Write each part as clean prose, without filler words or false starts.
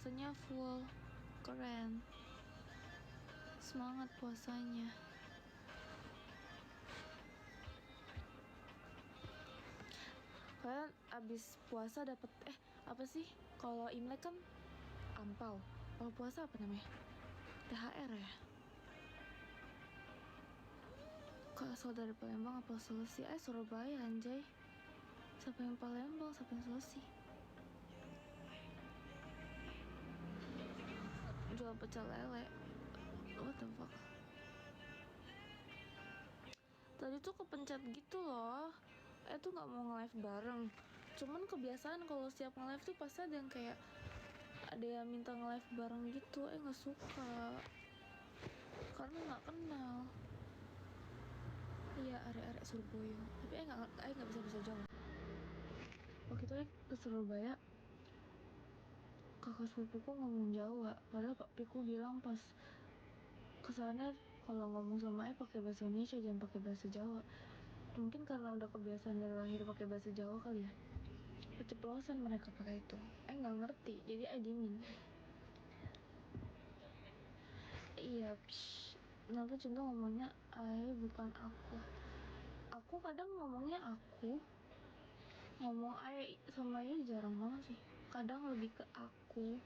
puasanya full. Keren. Semangat puasanya. Kalian abis puasa dapat apa sih? Kalau Imlek kan ampau. Kalau puasa apa namanya? THR ya. Kalau saudara Palembang apa Sulawesi? Surabaya anjay. Siapa yang Palembang, siapa yang Sulawesi? Jual pecel lele. What the fuck? Tadi tuh kepencet gitu loh. Tuh nggak mau nge-live bareng. Cuman kebiasaan kalau setiap nge-live tuh pasti ada yang kayak ada yang minta nge-live bareng gitu. Nggak suka. Karena nggak kenal. Iya, arek-arek Surabaya. Tapi nggak bisa Jawa. Waktu itu ke Surabaya, kakak sepupuku ngomong Jawa. Padahal papiku bilang pas kesana kalau ngomong sama pakai bahasa Indonesia, jangan pakai bahasa Jawa. Mungkin karena udah kebiasaan dari lahir pakai bahasa Jawa kali ya. Keceplosan mereka pakai itu. Nggak ngerti, jadi diemin. Iya, nanti contoh ngomongnya bukan aku. Aku kadang ngomongnya aku. Ngomong sama jarang banget sih. Kadang lebih ke aku,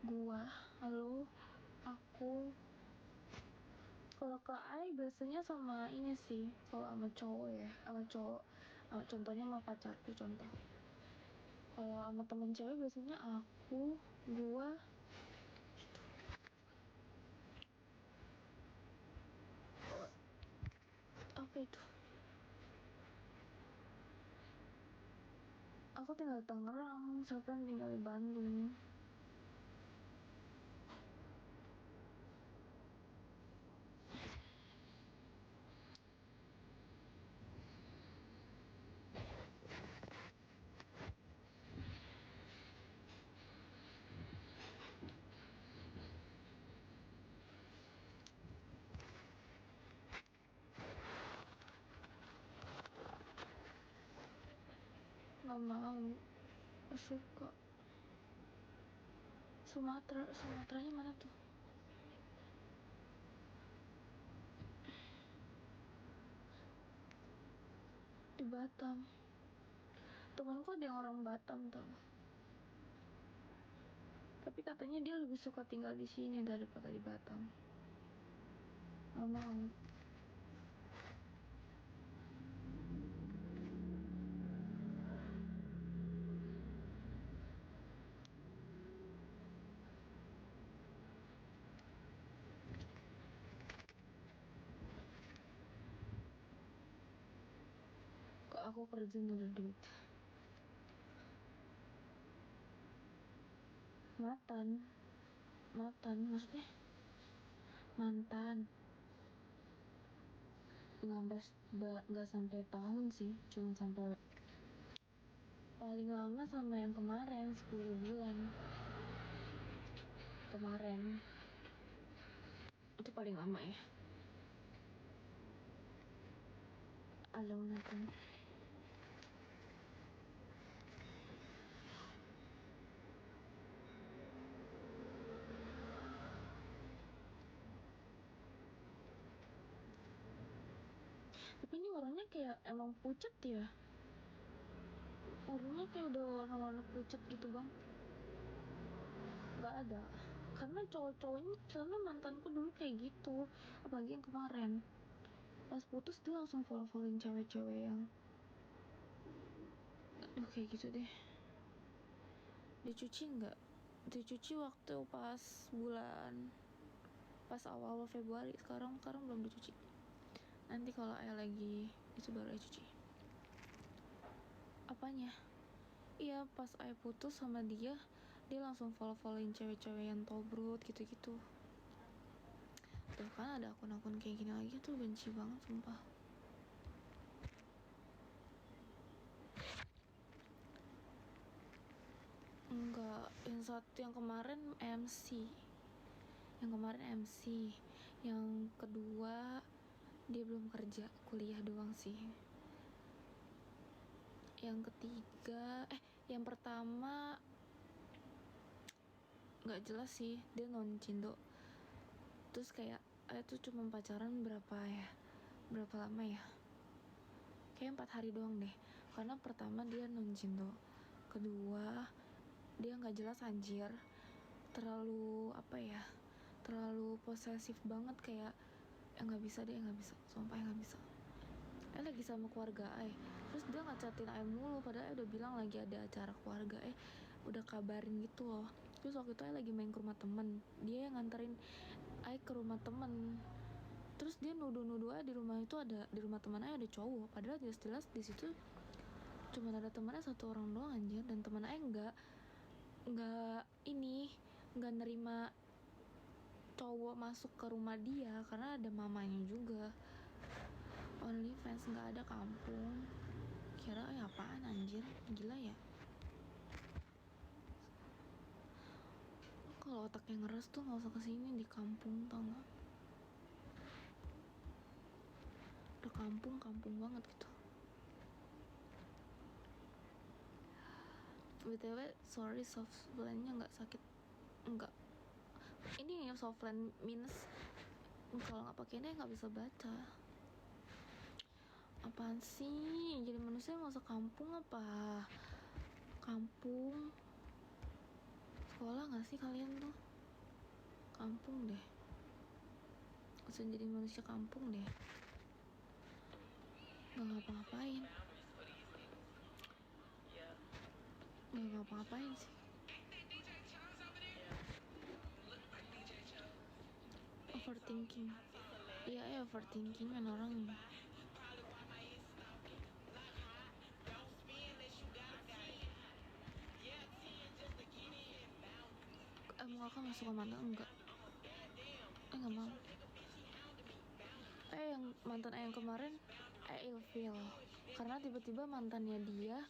gua, halo, aku. Kalau ke biasanya sama ini sih, kalau sama cowok ya, sama cowok, contohnya sama pacarku contoh. Kalau sama temen cewek biasanya aku, gua. Apa itu? Aku tinggal di Tangerang, Sultan tinggal di Bandung. Nggak mau, gak suka. Sumateranya mana tuh? Di Batam. Temanku ada yang orang Batam tau. Tapi katanya dia lebih suka tinggal di sini daripada di Batam. Nggak mau. Kok aku kerja nyari duit? Matan maksudnya mantan. Nggak sampai tahun sih, cuma sampai paling lama sama yang kemarin 10 bulan kemarin. Itu paling lama ya. Halo Nathan. Tapi ini orangnya kayak emang pucet ya. Orangnya kayak udah warna-warna pucet gitu bang. Gak ada. Karena cowok-cowoknya, karena mantanku dulu kayak gitu. Apalagi yang kemarin. Pas putus dia langsung follow-followin cewek-cewek yang kayak gitu deh. Dicuci nggak? Dicuci waktu pas awal Februari. Sekarang belum dicuci. Nanti kalau ayah lagi itu baru ayah cuci. Apanya? Iya, pas ayah putus sama dia langsung follow-followin cewek-cewek yang tobrut gitu-gitu. Tuh kan ada akun-akun kayak gini lagi tuh, benci banget sumpah. Enggak, yang kemarin MC. Yang kedua dia belum kerja, kuliah doang sih. Yang ketiga yang pertama nggak jelas sih, dia non cindo. Terus kayak tuh cuma pacaran berapa lama ya, kayak 4 hari doang deh. Karena pertama dia non cindo, kedua dia nggak jelas anjir, terlalu terlalu posesif banget, kayak nggak bisa deh, nggak bisa, sumpah nggak bisa. Lagi sama keluarga terus dia ngechatin mulu, padahal udah bilang lagi ada acara keluarga, udah kabarin gitu loh. Terus waktu itu lagi main ke rumah temen, dia yang nganterin ke rumah temen. Terus dia nuduh di rumah temen ada cowok, padahal jelas-jelas di situ cuma ada temennya 1 orang doang anjir. Dan temen nggak nerima cowok masuk ke rumah dia karena ada mamanya juga. Only fans, nggak ada kampung. Kira apaan anjir, gila ya. Kalau otaknya ngeres tuh nggak usah kesini, di kampung tau nggak. Udah kampung banget gitu. BTW sorry, softlandnya nggak sakit, nggak. Ini softland minus, kalau nggak pakai ini nggak bisa baca. Apaan sih, jadi manusia nggak usah kampung apa? Kampung sekolah nggak sih kalian tuh? Kampung deh, usah jadi manusia kampung deh, nggak ngapa-ngapain sih. Overthinking, iya overthinking kan orang. Mau kakak masuk ke mantan? Enggak, nggak mau. Yang mantan yang kemarin ilfeel karena tiba-tiba mantannya dia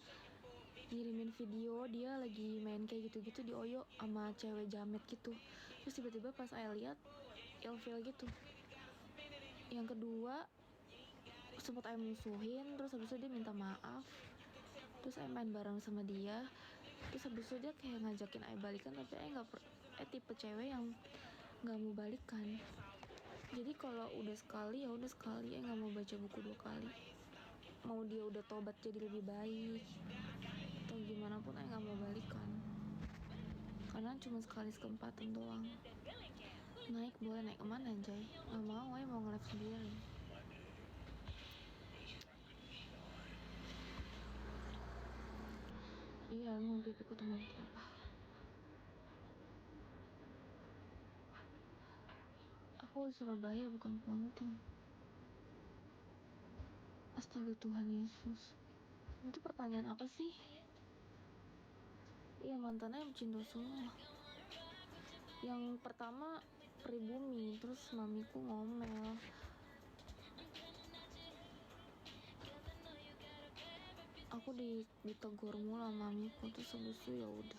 ngirimin video dia lagi main kayak gitu-gitu di Oyo sama cewek jamet gitu. Terus tiba-tiba pas lihat ilfeel gitu. Yang kedua sempat musuhin, terus habis itu dia minta maaf, terus main bareng sama dia. Terus habis itu dia kayak ngajakin balikan, tapi nggak tipe cewek yang nggak mau balikan. Jadi kalau udah sekali ya udah sekali, nggak mau baca buku 2 kali. Mau dia udah tobat jadi lebih baik atau gimana pun nggak mau balikan, karena cuma sekali sekempatan doang. Naik boleh, naik kemana Jay? Nggak mau, mau nge-live sendiri. Iya, mau pipiku teman apa? Aku di Surabaya bukan Pontian. Astaga Tuhan Yesus, itu pertanyaan apa sih? Iya, mantannya cinta semua. Yang pertama pribumi, terus mamiku ngomel. Aku ditegur mulu sama mamiku, terus habis itu ya udah.